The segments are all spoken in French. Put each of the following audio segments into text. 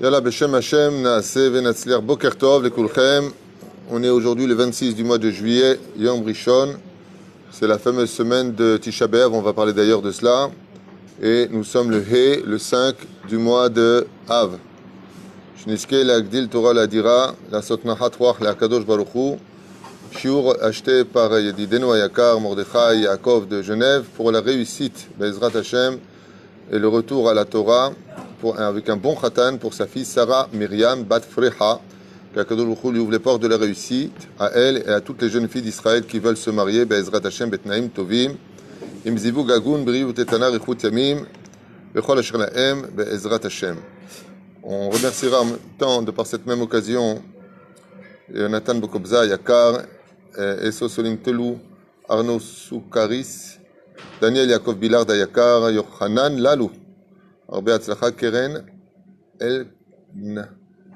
Yalla, Beshem Hashem, Naaseh Venatzliar Boker Tov, Lekulchem. On est aujourd'hui le 26 du mois de juillet, Yom Rishon. C'est la fameuse semaine de Tisha B'Av, on va parler d'ailleurs de cela. Et nous sommes le He, le 5 du mois de Av. Shniske Lagdil Torah Ladira, la Sotnahat Ruach Le'akadosh Baruch Hu. Shiur acheté par Yedidenu Ayakar Mordechai Yaakov de Genève pour la réussite, Be'ezrat Hashem, et le retour à la Torah avec un bon khatan pour sa fille Sarah Myriam Bat Freha, qu'Akadosh Baruch Hu lui ouvre les portes de la réussite à elle et à toutes les jeunes filles d'Israël qui veulent se marier, Be'ezrat Hashem Betnaim Tovim, Im Zivug Agun Briut Etana Rechut Yamim, Bechol Asher Lahem Be'ezrat Hashem. On remerciera en même temps, de par cette même occasion, Jonathan Bokobza Yakar, Eso Solim Telou, Arnaud Soukaris, Daniel Yaakov Billard Ayakar, Yochanan Lalou, Arbe Atzlacha Keren, El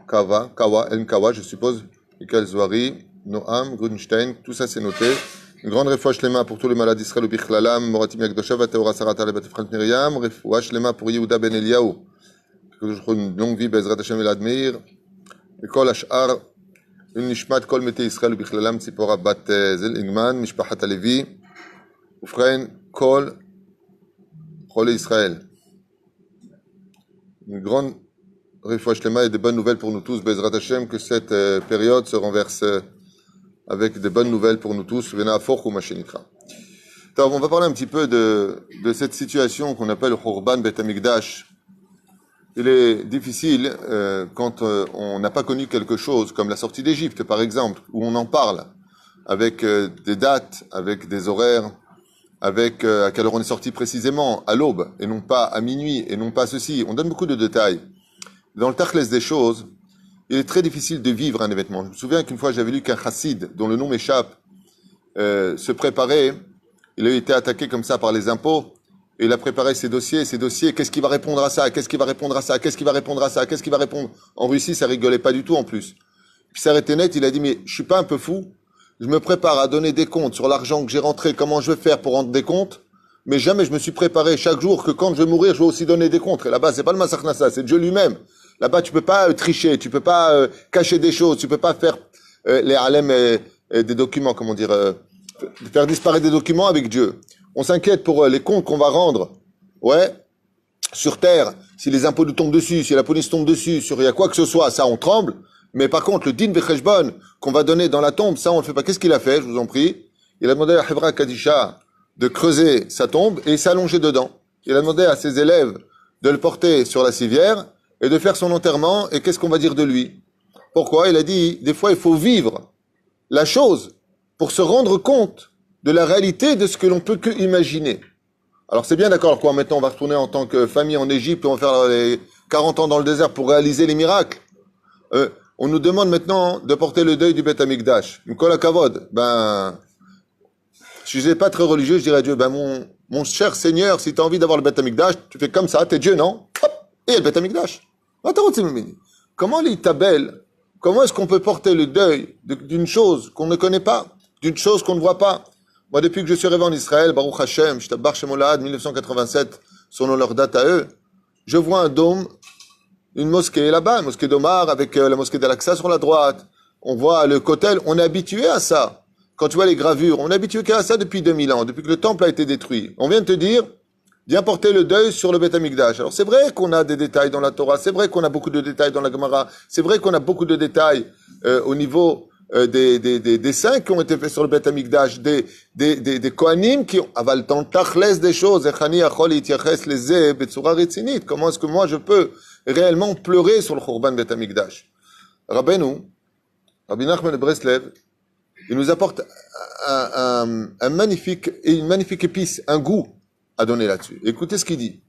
Kawa, je suppose, Michael Zouari, Noam, Grunstein, tout ça c'est noté. Une grande refouach lema pour tous les malades d'Israël ou Bichlalam, Moratim Yakdosha, Vateora Sarata, le Batifrant Miriam, refouach lema pour Yehuda Ben Eliyahu, que je trouve une longue vie, Bezrat Hashem El Admir, et Kol Ash'ar, une nishmat kol mete Israël ou Bichlalam, Tzipora Bat Zel Ingman, Mishpachat Alevi, Ufrein, Kol, Chole Israël. Une grande refouach lema et de bonnes nouvelles pour nous tous, Bezrat Hashem, que cette période se renverse avec de bonnes nouvelles pour nous tous. Vena Afoch ou Mashenikra. Alors, on va parler un petit peu de cette situation qu'on appelle le Khurban Bet Hamikdash. Il est difficile quand on n'a pas connu quelque chose, comme la sortie d'Égypte par exemple, où on en parle, avec des dates, avec des horaires, avec à quelle heure on est sorti précisément, à l'aube, et non pas à minuit, et non pas ceci. On donne beaucoup de détails. Dans le tachles des choses, il est très difficile de vivre un événement. Je me souviens qu'une fois j'avais lu qu'un chassid, dont le nom m'échappe, se préparait, il a été attaqué comme ça par les impôts, et il a préparé ses dossiers, qu'est-ce qui va répondre à ça, qu'est-ce qui va répondre à ça, qu'est-ce qui va répondre à ça, qu'est-ce qui va répondre. En Russie, ça rigolait pas du tout en plus. Puis ça arrêtait net, il a dit, mais je suis pas un peu fou, je me prépare à donner des comptes sur l'argent que j'ai rentré, comment je vais faire pour rendre des comptes, mais jamais je me suis préparé chaque jour que quand je vais mourir, je vais aussi donner des comptes. Et là-bas, c'est pas le Massach Nassa, c'est Dieu lui-même. Là-bas, tu peux pas tricher, tu peux pas cacher des choses, tu peux pas faire les halem des documents, comment dire, faire disparaître des documents avec Dieu. On s'inquiète pour les comptes qu'on va rendre, ouais, sur terre, si les impôts nous tombent dessus, si la police tombe dessus, sur il y a quoi que ce soit, ça on tremble. Mais par contre, le din vecheshbon qu'on va donner dans la tombe, ça on le fait pas. Qu'est-ce qu'il a fait, je vous en prie? Il a demandé à Hevra Kadisha de creuser sa tombe et s'allonger dedans. Il a demandé à ses élèves de le porter sur la civière et de faire son enterrement, et qu'est-ce qu'on va dire de lui? Pourquoi? Il a dit, des fois il faut vivre la chose pour se rendre compte de la réalité de ce que l'on peut que imaginer. Alors c'est bien d'accord, quoi, maintenant on va retourner en tant que famille en Égypte, on va faire les 40 ans dans le désert pour réaliser les miracles. On nous demande maintenant de porter le deuil du Beth Amikdash. Mikola Kavod, si je n'étais pas très religieux, je dirais à Dieu, mon cher Seigneur, si tu as envie d'avoir le Beth Amikdash, tu fais comme ça, t'es Dieu, non? Hop, et il y a le Beth Amikdash. Comment comment est-ce qu'on peut porter le deuil d'une chose qu'on ne connaît pas, d'une chose qu'on ne voit pas? Moi, depuis que je suis arrivé en Israël, Baruch Hashem, Shtabar Shemolad, 1987, selon leur date à eux, je vois un dôme, une mosquée là-bas, une mosquée d'Omar, avec la mosquée d'Al-Aqsa sur la droite. On voit le kotel, on est habitué à ça. Quand tu vois les gravures, on est habitué qu'à ça depuis 2000 ans, depuis que le temple a été détruit. On vient de te dire, viens porter le deuil sur le Beth Amikdash. Alors c'est vrai qu'on a des détails dans la Torah, c'est vrai qu'on a beaucoup de détails dans la Gemara, c'est vrai qu'on a beaucoup de détails au niveau des dessins qui ont été faits sur le Beth Amikdash, des Kohanim qui ont aval dans le tachles des choses. Comment est-ce que moi je peux réellement pleurer sur le Khurban Beth Amikdash? Rabbi Nachman de Breslev, il nous apporte une magnifique épice, un goût à donner là-dessus. Écoutez ce qu'il dit.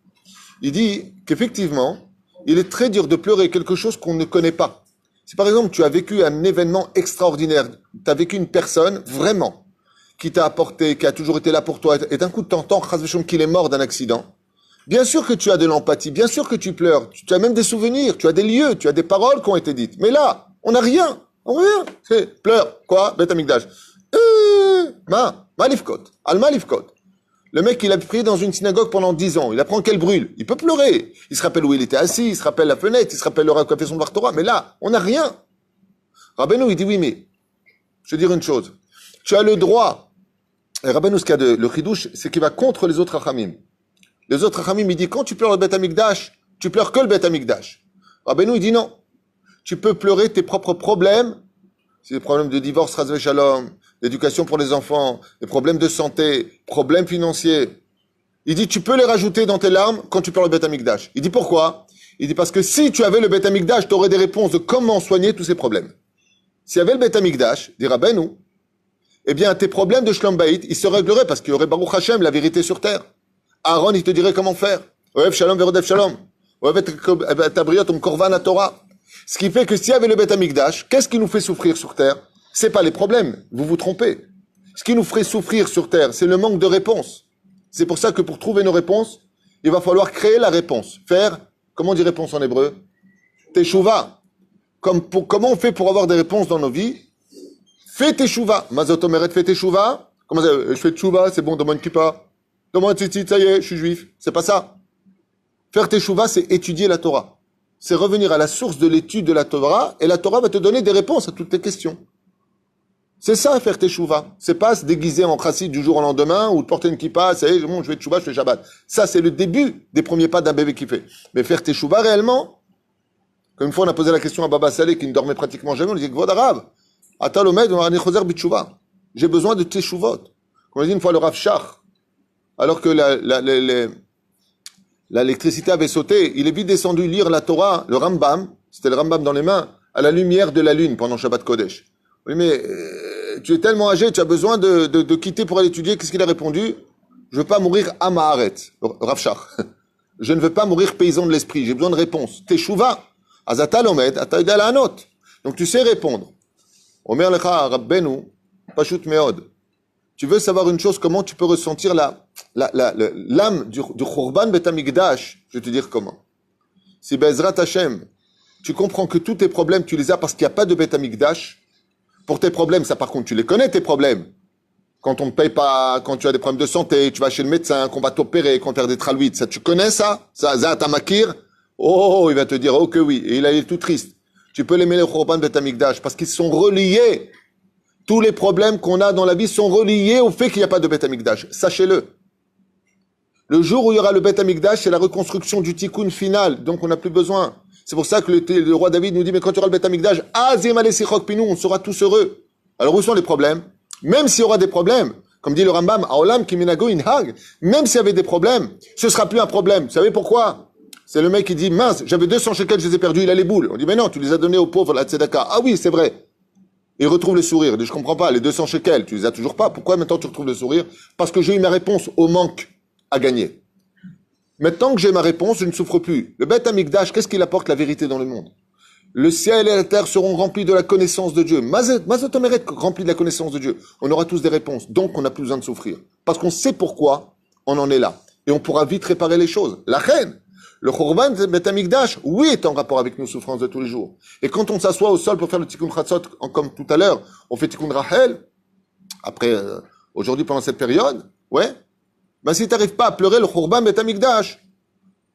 Il dit qu'effectivement, il est très dur de pleurer quelque chose qu'on ne connaît pas. Si par exemple tu as vécu un événement extraordinaire, tu as vécu une personne vraiment qui t'a apporté, qui a toujours été là pour toi, et d'un coup tu entends qu'il est mort d'un accident, bien sûr que tu as de l'empathie, bien sûr que tu pleures, tu as même des souvenirs, tu as des lieux, tu as des paroles qui ont été dites. Mais là, on n'a rien, pleure, quoi, Beth Amikdash. Malifkot, al Malifkot. Le mec, il a prié dans une synagogue pendant 10 ans. Il apprend qu'elle brûle. Il peut pleurer. Il se rappelle où il était assis, il se rappelle la fenêtre, il se rappelle l'heure qu'a fait son Dvar Torah. Mais là, on n'a rien. Rabbeinu, il dit oui, mais je vais dire une chose. Tu as le droit. Et Rabbeinu, ce qu'il y a le chidouche, c'est qu'il va contre les autres Hachamim. Les autres Hachamim, il dit, quand tu pleures le Beth Amikdash, tu pleures que le Beth Amikdash. Rabbeinu, il dit non. Tu peux pleurer tes propres problèmes. C'est des problèmes de divorce, Razvé Shalom, d'éducation pour les enfants, des problèmes de santé, problèmes financiers. Il dit, tu peux les rajouter dans tes larmes quand tu pleures le Beth Amikdash. Il dit pourquoi? Il dit parce que si tu avais le Beth Amikdash, tu aurais des réponses de comment soigner tous ces problèmes. S'il y avait le Beth Amikdash, dit Rabbeinu, eh bien, tes problèmes de Shlom Bayit, ils se régleraient parce qu'il y aurait Baruch Hashem, la vérité sur terre. Aaron, il te dirait comment faire. Oev Shalom verodef Shalom. Oev tabriot korvan Torah. Ce qui fait que s'il y avait le Beth Amikdash, qu'est-ce qui nous fait souffrir sur terre? C'est pas les problèmes. Vous vous trompez. Ce qui nous ferait souffrir sur terre, c'est le manque de réponses. C'est pour ça que pour trouver nos réponses, il va falloir créer la réponse. Faire, comment on dit réponse en hébreu? Teshuva. Comment on fait pour avoir des réponses dans nos vies? Fais teshuva. Mazotomeret, fais teshuva. Comment ça? Je fais teshuva, c'est bon, demande kippa. Demande tzitzit, ça y est, je suis juif. C'est pas ça. Faire teshuva, c'est étudier la Torah. C'est revenir à la source de l'étude de la Torah, et la Torah va te donner des réponses à toutes tes questions. C'est ça, faire teshuva. C'est pas se déguiser en chassid du jour au lendemain, ou de porter une kippa, ça y est, bon, je fais teshuva, je fais Shabbat. Ça, c'est le début des premiers pas d'un bébé qui fait. Mais faire teshuva réellement, comme une fois on a posé la question à Baba Saleh, qui ne dormait pratiquement jamais, on lui dit, Kvod Arav, Atalomed, on a choser bitshuva. J'ai besoin de teshuvot. Comme on a dit une fois le Rav Shach, alors que l'électricité avait sauté, il est vite descendu lire la Torah, le Rambam, c'était le Rambam dans les mains, à la lumière de la lune pendant Shabbat Kodesh. Oui, mais tu es tellement âgé, tu as besoin de quitter pour aller étudier. Qu'est-ce qu'il a répondu? Je veux pas mourir à Maharet, Rav Shach. Je ne veux pas mourir paysan de l'esprit, j'ai besoin de réponse. Teshuva, azata lomed, ataïda la note. Donc tu sais répondre. Omer lecha Rabbenu, pashut meod. Tu veux savoir une chose, comment tu peux ressentir l'âme du Khurban Bet Amikdash? Je vais te dire comment. Si Bezrat Hashem, tu comprends que tous tes problèmes, tu les as parce qu'il n'y a pas de Bet Amikdash. Pour tes problèmes, ça par contre, tu les connais tes problèmes. Quand on ne paye pas, quand tu as des problèmes de santé, tu vas chez le médecin, qu'on va t'opérer, qu'on va faire des tralouides, ça tu connais ça? Ça, Zat Makir? Oh, il va te dire, oh que oui. Et il est tout triste. Tu peux les mêler au Khurban Bet Amikdash parce qu'ils sont reliés. Tous les problèmes qu'on a dans la vie sont reliés au fait qu'il n'y a pas de Beth Amikdash. Sachez-le. Le jour où il y aura le Beth Amikdash, c'est la reconstruction du tikkun final. Donc on n'a plus besoin. C'est pour ça que le roi David nous dit, mais quand il y aura le Beth Amikdash, on sera tous heureux. Alors où sont les problèmes? Même s'il y aura des problèmes, comme dit le Rambam, Aolam Kiminago Inhag, même s'il y avait des problèmes, ce sera plus un problème. Vous savez pourquoi? C'est le mec qui dit, mince, j'avais 200 shekels, je les ai perdus, il a les boules. On dit, mais non, tu les as donnés aux pauvres, la tzedaka. Ah oui, c'est vrai. Il retrouve le sourire. Il dit, je comprends pas, les 200 shekels, tu les as toujours pas. Pourquoi maintenant tu retrouves le sourire? Parce que j'ai eu ma réponse au manque à gagner. Maintenant que j'ai ma réponse, je ne souffre plus. Le Beth Amikdash, qu'est-ce qu'il apporte? La vérité dans le monde. Le ciel et la terre seront remplis de la connaissance de Dieu. Mazotomeret rempli de la connaissance de Dieu. On aura tous des réponses. Donc, on n'a plus besoin de souffrir. Parce qu'on sait pourquoi on en est là. Et on pourra vite réparer les choses. La reine, le Khurban Beth Amikdash, oui, est en rapport avec nos souffrances de tous les jours. Et quand on s'assoit au sol pour faire le Tikkun Chatzot, comme tout à l'heure, on fait Tikkun Rachel, après, aujourd'hui, pendant cette période, ouais, ben si t'arrives pas à pleurer le Khurban Beth Amikdash,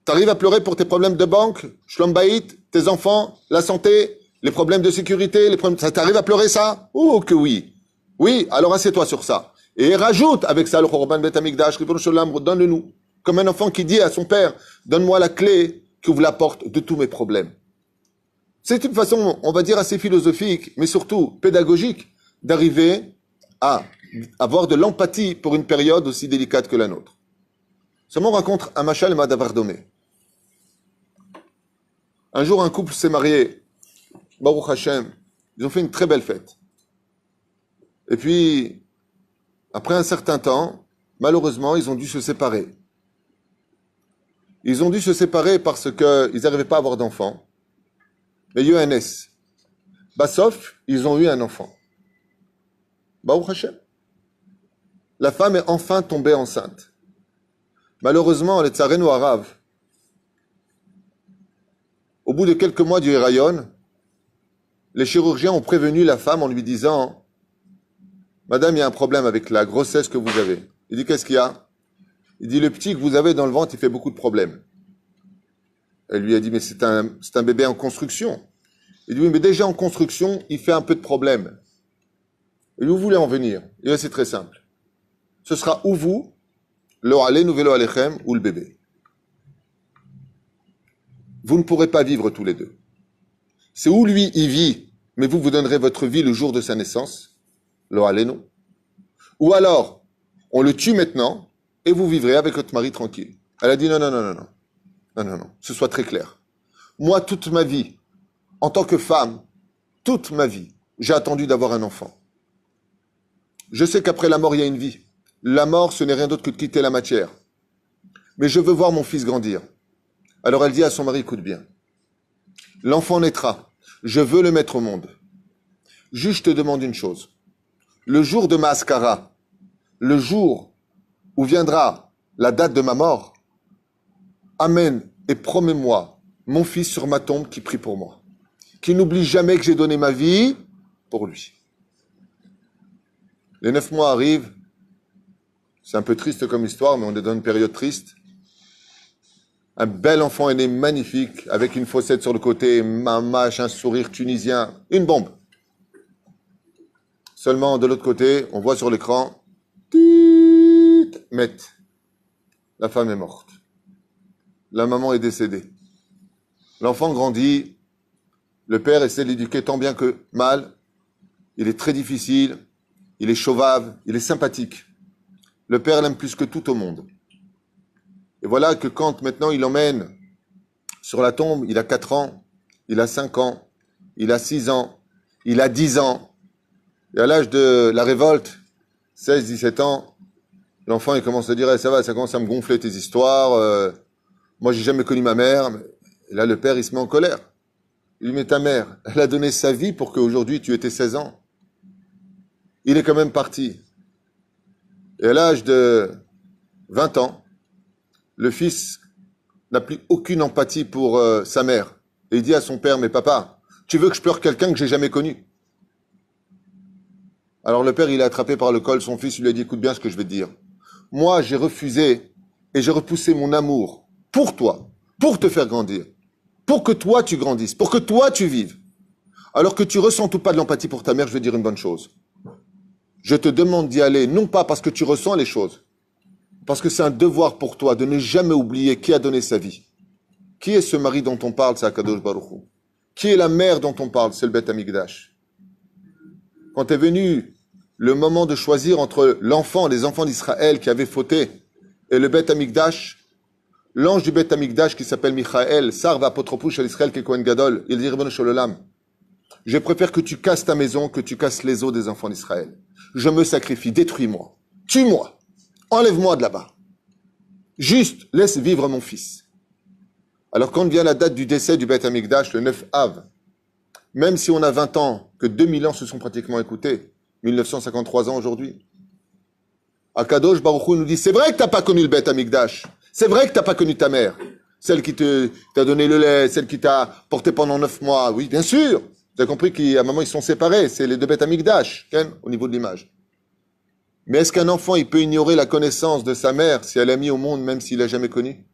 t'arrives à pleurer pour tes problèmes de banque, Shlom Bayit, tes enfants, la santé, les problèmes de sécurité, les problèmes, ça t'arrive à pleurer ça? Oh que oui. Oui, alors assieds-toi sur ça. Et rajoute avec ça le Khurban Beth Amikdash, Ribono Shel Olam, donne-le-nous. Comme un enfant qui dit à son père, donne-moi la clé qui ouvre la porte de tous mes problèmes. C'est une façon, on va dire, assez philosophique, mais surtout pédagogique, d'arriver à avoir de l'empathie pour une période aussi délicate que la nôtre. Seulement on raconte un machal Madavardomé. Un jour, un couple s'est marié, Baruch Hashem, ils ont fait une très belle fête. Et puis, après un certain temps, malheureusement, ils ont dû se séparer. Ils ont dû se séparer parce qu'ils n'arrivaient pas à avoir d'enfants. Mais il y a eu un S. Bassof, ils ont eu un enfant. Baruch Hashem. La femme est enfin tombée enceinte. Malheureusement, les Tsarenu Arav, au bout de quelques mois du Hirayon, les chirurgiens ont prévenu la femme en lui disant « Madame, il y a un problème avec la grossesse que vous avez. » Il dit « Qu'est-ce qu'il y a ?» Il dit, le petit que vous avez dans le ventre, il fait beaucoup de problèmes. Elle lui a dit, mais c'est un bébé en construction. Il dit, oui, mais déjà en construction, il fait un peu de problèmes. Et où vous voulez en venir? Et là, c'est très simple. Ce sera ou vous, lo ale nouvelo alechem, ou le bébé. Vous ne pourrez pas vivre tous les deux. C'est où lui, il vit, mais vous donnerez votre vie le jour de sa naissance, lo alenu. Ou alors, on le tue maintenant, et vous vivrez avec votre mari tranquille. Elle a dit non, non, non, non, non. Non, non, non. Ce soit très clair. Moi, toute ma vie, en tant que femme, toute ma vie, j'ai attendu d'avoir un enfant. Je sais qu'après la mort, il y a une vie. La mort, ce n'est rien d'autre que de quitter la matière. Mais je veux voir mon fils grandir. Alors elle dit à son mari, écoute bien. L'enfant naîtra. Je veux le mettre au monde. Juste, je te demande une chose. Le jour de ma askara, le jour où viendra la date de ma mort, amène et promets-moi mon fils sur ma tombe qui prie pour moi. Qui n'oublie jamais que j'ai donné ma vie pour lui. Les 9 mois arrivent. C'est un peu triste comme histoire, mais on est dans une période triste. Un bel enfant est né magnifique, avec une fossette sur le côté, mamache, un sourire tunisien, une bombe. Seulement, de l'autre côté, on voit sur l'écran, met. La femme est morte. La maman est décédée. L'enfant grandit. Le père essaie de l'éduquer tant bien que mal. Il est très difficile. Il est chauvave. Il est sympathique. Le père l'aime plus que tout au monde. Et voilà que quand maintenant il l'emmène sur la tombe, il a 4 ans, il a 5 ans, il a 6 ans, il a 10 ans. Et à l'âge de la révolte, 16, 17 ans, l'enfant il commence à dire ça va, ça commence à me gonfler tes histoires. Moi j'ai jamais connu ma mère. Et là le père il se met en colère. Il lui dit mais ta mère, elle a donné sa vie pour qu'aujourd'hui tu aies 16 ans. Il est quand même parti. Et à l'âge de 20 ans, le fils n'a plus aucune empathie pour sa mère. Et il dit à son père, mais papa, tu veux que je pleure quelqu'un que j'ai jamais connu? Alors le père, il a attrapé par le col son fils, il lui a dit, écoute bien ce que je vais te dire. Moi, j'ai refusé et j'ai repoussé mon amour pour toi, pour te faire grandir, pour que toi tu grandisses, pour que toi tu vives. Alors que tu ressens ou pas de l'empathie pour ta mère, je vais dire une bonne chose. Je te demande d'y aller, non pas parce que tu ressens les choses, parce que c'est un devoir pour toi de ne jamais oublier qui a donné sa vie. Qui est ce mari dont on parle, c'est Akadosh Baruch Hu. Qui est la mère dont on parle, c'est le Beth Amikdash. Quand est venu le moment de choisir entre l'enfant, les enfants d'Israël qui avaient fauté, et le Beth Amikdash, l'ange du Beth Amikdash qui s'appelle Michael, Sarva Apotropouche à l'Israël qui est Kohen Gadol, il dit Ribono Shel Olam, je préfère que tu casses ta maison que tu casses les os des enfants d'Israël. Je me sacrifie, détruis-moi, tue-moi. Enlève-moi de là-bas. Juste, laisse vivre mon fils. Alors quand vient la date du décès du Beth Amikdash, le 9 Av, même si on a 20 ans, que 2000 ans se sont pratiquement écoulés, 1953 ans aujourd'hui, Akadosh Baruch Hu nous dit, c'est vrai que t'as pas connu le Beth Amikdash, c'est vrai que t'as pas connu ta mère, celle qui t'a donné le lait, celle qui t'a porté pendant 9 mois, oui, bien sûr. Vous avez compris qu'à un moment ils sont séparés, c'est les deux Beth Amikdash, au niveau de l'image. Mais est-ce qu'un enfant, il peut ignorer la connaissance de sa mère si elle l'a mis au monde, même s'il l'a jamais connu?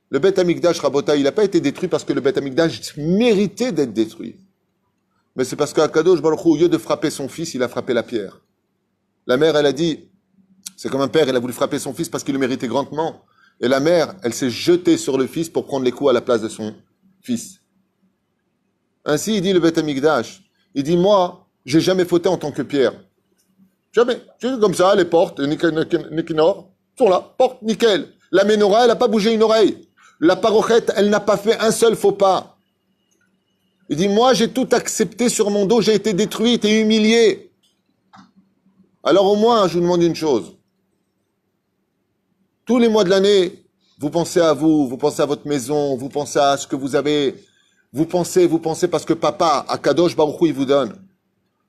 Le Beth Amikdash, Rabota, il n'a pas été détruit parce que le Beth Amikdash méritait d'être détruit. Mais c'est parce qu'Akadosh Baruch Hu, au lieu de frapper son fils, il a frappé la pierre. La mère, elle a dit, c'est comme un père, il a voulu frapper son fils parce qu'il le méritait grandement. Et la mère, elle s'est jetée sur le fils pour prendre les coups à la place de son fils. Ainsi, il dit le Beth Amikdash, il dit, moi, j'ai jamais fauté en tant que pierre. Jamais. C'est comme ça, les portes, Nikinor, sont là, porte, nickel. La menorah, elle n'a pas bougé une oreille. La parochette, elle n'a pas fait un seul faux pas. Il dit, moi, j'ai tout accepté sur mon dos, j'ai été détruite et humiliée. Alors au moins, je vous demande une chose. Tous les mois de l'année, vous pensez à vous pensez à votre maison, vous pensez à ce que vous avez, vous pensez parce que papa, Akadosh Baruch Hu, il vous donne.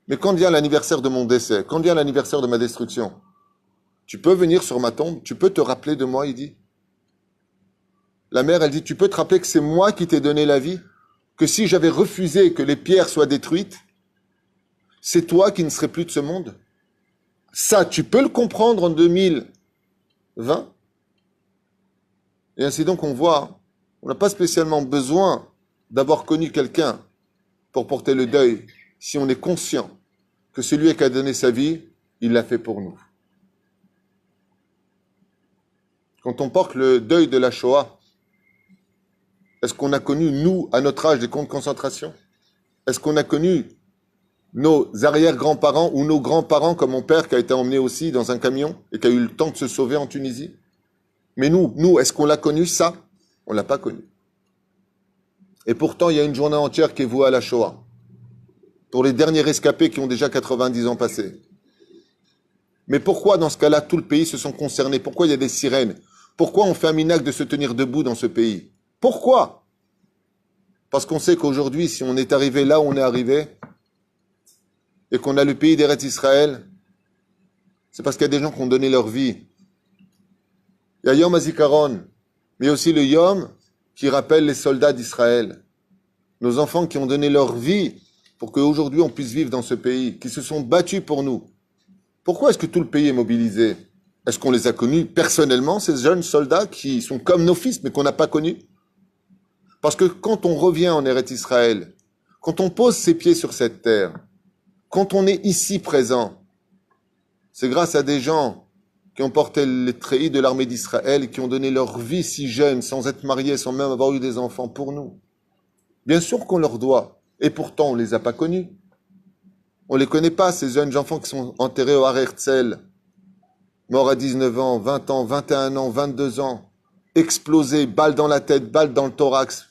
Mais quand vient l'anniversaire de mon décès, quand vient l'anniversaire de ma destruction, tu peux venir sur ma tombe, tu peux te rappeler de moi, il dit. La mère, elle dit, tu peux te rappeler que c'est moi qui t'ai donné la vie, que si j'avais refusé que les pierres soient détruites, c'est toi qui ne serais plus de ce monde. Ça, tu peux le comprendre en 2020? Et ainsi donc, on voit, on n'a pas spécialement besoin d'avoir connu quelqu'un pour porter le deuil, si on est conscient que celui qui a donné sa vie, il l'a fait pour nous. Quand on porte le deuil de la Shoah, est-ce qu'on a connu, nous, à notre âge, des camps de concentration? Est-ce qu'on a connu nos arrière-grands-parents ou nos grands-parents, comme mon père qui a été emmené aussi dans un camion et qui a eu le temps de se sauver en Tunisie? Mais nous, est-ce qu'on l'a connu ça? On ne l'a pas connu. Et pourtant, il y a une journée entière qui est vouée à la Shoah. Pour les derniers rescapés qui ont déjà 90 ans passés. Mais pourquoi, dans ce cas-là, tout le pays se sent concerné? Pourquoi il y a des sirènes? Pourquoi on fait un minacle de se tenir debout dans ce pays? Pourquoi? Parce qu'on sait qu'aujourd'hui, si on est arrivé là où on est arrivé, et qu'on a le pays d'Eretz Israël, c'est parce qu'il y a des gens qui ont donné leur vie. Il y a Yom HaZikaron, mais aussi le Yom qui rappelle les soldats d'Israël. Nos enfants qui ont donné leur vie pour qu'aujourd'hui on puisse vivre dans ce pays, qui se sont battus pour nous. Pourquoi est-ce que tout le pays est mobilisé? Est-ce qu'on les a connus personnellement, ces jeunes soldats qui sont comme nos fils, mais qu'on n'a pas connus? Parce que quand on revient en Eretz Israël, quand on pose ses pieds sur cette terre, quand on est ici présent, c'est grâce à des gens qui ont porté les treillis de l'armée d'Israël et qui ont donné leur vie si jeunes, sans être mariés, sans même avoir eu des enfants pour nous. Bien sûr qu'on leur doit, et pourtant on ne les a pas connus. On ne les connaît pas, ces jeunes enfants qui sont enterrés au Har Herzl, morts à 19 ans, 20 ans, 21 ans, 22 ans, explosés, balles dans la tête, balles dans le thorax.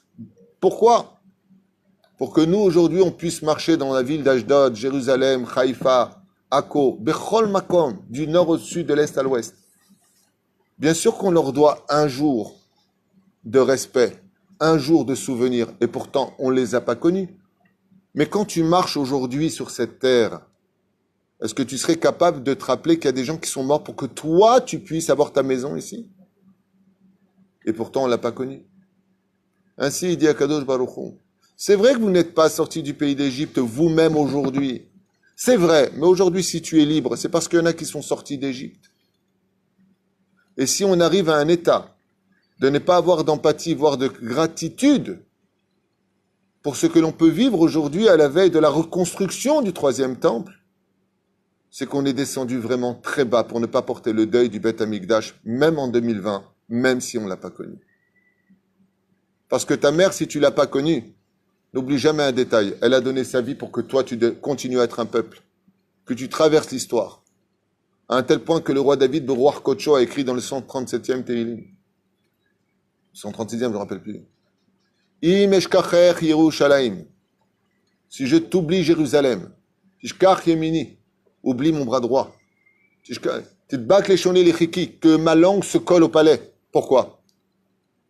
Pourquoi? Pour que nous, aujourd'hui, on puisse marcher dans la ville d'Ashdod, Jérusalem, Haïfa, Akko, Bechol Makom, du nord au sud, de l'est à l'ouest. Bien sûr qu'on leur doit un jour de respect, un jour de souvenir, et pourtant, on ne les a pas connus. Mais quand tu marches aujourd'hui sur cette terre, est-ce que tu serais capable de te rappeler qu'il y a des gens qui sont morts pour que toi, tu puisses avoir ta maison ici? Et pourtant, on ne l'a pas connu. Ainsi, il dit à Kadosh Baruch Hu, c'est vrai que vous n'êtes pas sorti du pays d'Égypte vous-même aujourd'hui. C'est vrai, mais aujourd'hui, si tu es libre, c'est parce qu'il y en a qui sont sortis d'Égypte. Et si on arrive à un état de ne pas avoir d'empathie, voire de gratitude pour ce que l'on peut vivre aujourd'hui à la veille de la reconstruction du troisième temple, c'est qu'on est descendu vraiment très bas pour ne pas porter le deuil du Beth Amikdash, même en 2020, même si on ne l'a pas connu. Parce que ta mère, si tu ne l'as pas connue, n'oublie jamais un détail, elle a donné sa vie pour que toi, tu continues à être un peuple, que tu traverses l'histoire, à un tel point que le roi David, le roi Kocho, a écrit dans le 137e Tehillim, 136e, je ne me rappelle plus. Im eshkacher Yerushalayim. Si je t'oublie Jérusalem, Tishkach Yemini, oublie mon bras droit. Titbak leshoni lechiki, que ma langue se colle au palais. Pourquoi?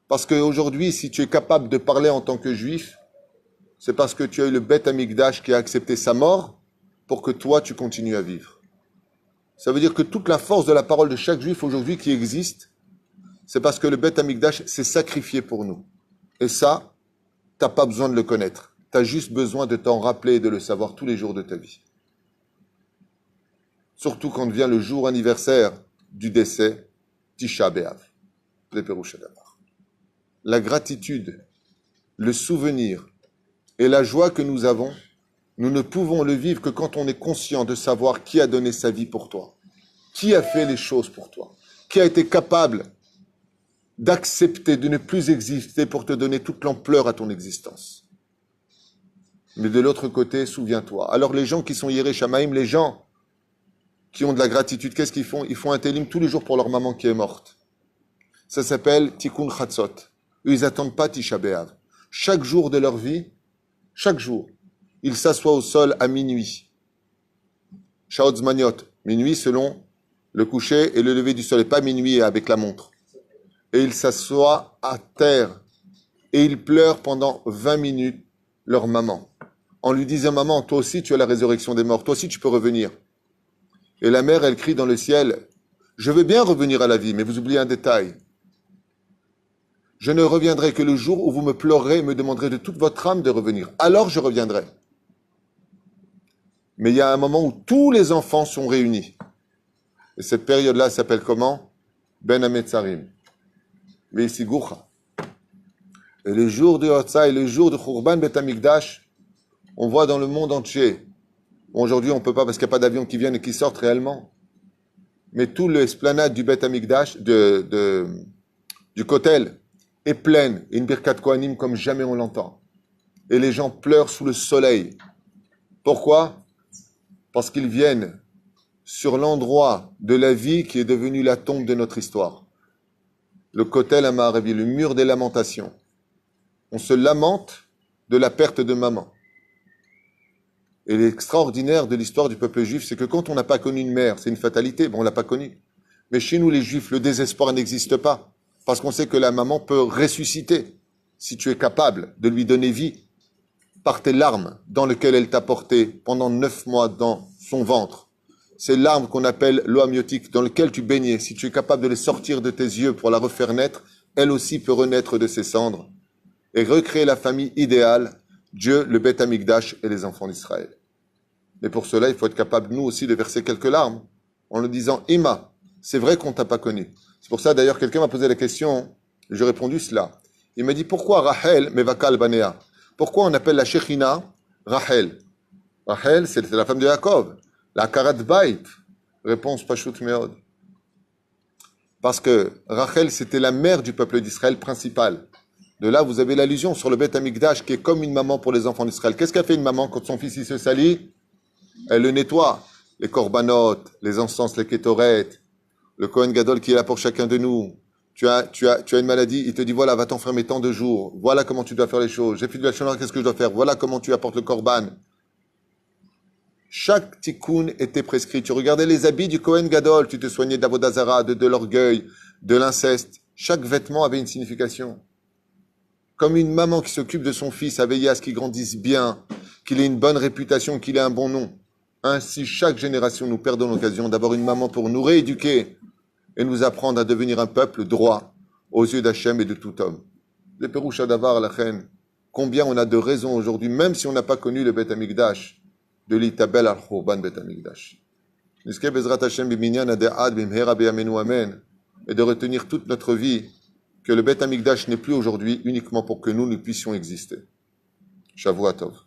Parce qu'aujourd'hui, si tu es capable de parler en tant que juif, c'est parce que tu as eu le Beth Amikdash qui a accepté sa mort pour que toi, tu continues à vivre. Ça veut dire que toute la force de la parole de chaque juif aujourd'hui qui existe, c'est parce que le Beth Amikdash s'est sacrifié pour nous. Et ça, tu n'as pas besoin de le connaître. Tu as juste besoin de t'en rappeler et de le savoir tous les jours de ta vie. Surtout quand vient le jour anniversaire du décès, Tisha B'Av, le Péroucha d'Avar. La gratitude, le souvenir et la joie que nous avons, nous ne pouvons le vivre que quand on est conscient de savoir qui a donné sa vie pour toi, qui a fait les choses pour toi, qui a été capable d'accepter de ne plus exister pour te donner toute l'ampleur à ton existence. Mais de l'autre côté, souviens-toi. Alors les gens qui sont Yerei Shamaim, les gens qui ont de la gratitude, qu'est-ce qu'ils font? Ils font un télim tous les jours pour leur maman qui est morte. Ça s'appelle Tikkun Chatzot. Eux, ils n'attendent pas Tisha B'Av. Chaque jour de leur vie, chaque jour, ils s'assoient au sol à minuit. Shaot Zmaniot, minuit selon le coucher et le lever du soleil, pas minuit avec la montre. Et ils s'assoient à terre et ils pleurent pendant 20 minutes leur maman. En lui disant, maman, toi aussi tu as la résurrection des morts, toi aussi tu peux revenir. Et la mère, elle crie dans le ciel, je veux bien revenir à la vie, mais vous oubliez un détail. Je ne reviendrai que le jour où vous me pleurerez et me demanderez de toute votre âme de revenir. Alors je reviendrai. Mais il y a un moment où tous les enfants sont réunis. Et cette période-là s'appelle comment? Ben Hametzarim. Ve'isigucha. Et le jour de Hotza et le jour de Khurban Bet Amikdash, on voit dans le monde entier. Aujourd'hui, on ne peut pas parce qu'il n'y a pas d'avions qui viennent et qui sortent réellement. Mais tout l'esplanade du Bet Amikdash, du Kotel, est pleine. Et une Birkat Kohanim comme jamais on l'entend. Et les gens pleurent sous le soleil. Pourquoi? Parce qu'ils viennent sur l'endroit de la vie qui est devenu la tombe de notre histoire. Le Kotel Amaravi, le mur des lamentations. On se lamente de la perte de maman. Et l'extraordinaire de l'histoire du peuple juif, c'est que quand on n'a pas connu une mère, c'est une fatalité, bon, on l'a pas connue. Mais chez nous, les juifs, le désespoir n'existe pas. Parce qu'on sait que la maman peut ressusciter, si tu es capable de lui donner vie, par tes larmes dans lesquelles elle t'a porté pendant 9 mois dans son ventre. Ces larmes qu'on appelle l'eau amniotique, dans lesquelles tu baignais, si tu es capable de les sortir de tes yeux pour la refaire naître, elle aussi peut renaître de ses cendres et recréer la famille idéale, Dieu, le Beth Amikdash et les enfants d'Israël. Et pour cela, il faut être capable, nous aussi, de verser quelques larmes en le disant, Ima, c'est vrai qu'on t'a pas connu. C'est pour ça, d'ailleurs, quelqu'un m'a posé la question, j'ai répondu cela. Il m'a dit, pourquoi Rachel Mevakal Banea? Pourquoi on appelle la Shechina Rachel? Rachel, c'était la femme de Yaakov, la Karat Bait. Réponse Pashut Meod. Parce que Rachel, c'était la mère du peuple d'Israël principal. De là, vous avez l'allusion sur le Beth Amikdash qui est comme une maman pour les enfants d'Israël. Qu'est-ce qu'a fait une maman quand son fils il se salit? Elle le nettoie. Les korbanot, les encens, les kétoret, le Kohen Gadol qui est là pour chacun de nous. Tu as une maladie, il te dit voilà, va t'enfermer tant de jours. Voilà comment tu dois faire les choses. J'ai fait de la chômage, qu'est-ce que je dois faire? Voilà comment tu apportes le korban. Chaque tikkun était prescrit. Tu regardais les habits du Kohen Gadol, tu te soignais d'Avodazara, de l'orgueil, de l'inceste. Chaque vêtement avait une signification. Comme une maman qui s'occupe de son fils à veiller à ce qu'il grandisse bien, qu'il ait une bonne réputation, qu'il ait un bon nom. Ainsi, chaque génération, nous perdons l'occasion d'avoir une maman pour nous rééduquer et nous apprendre à devenir un peuple droit aux yeux d'Hachem et de tout homme. Le Pérouch Adavar, la reine, combien on a de raisons aujourd'hui, même si on n'a pas connu le Beth Amikdash, de l'itabel al-Khurban Beth Amikdash. Niske Bezrat Hashem biminyan ade'ad bimhera beyamenu amen, et de retenir toute notre vie que le Beth Amikdash n'est plus aujourd'hui uniquement pour que nous puissions exister. Shavua Tov.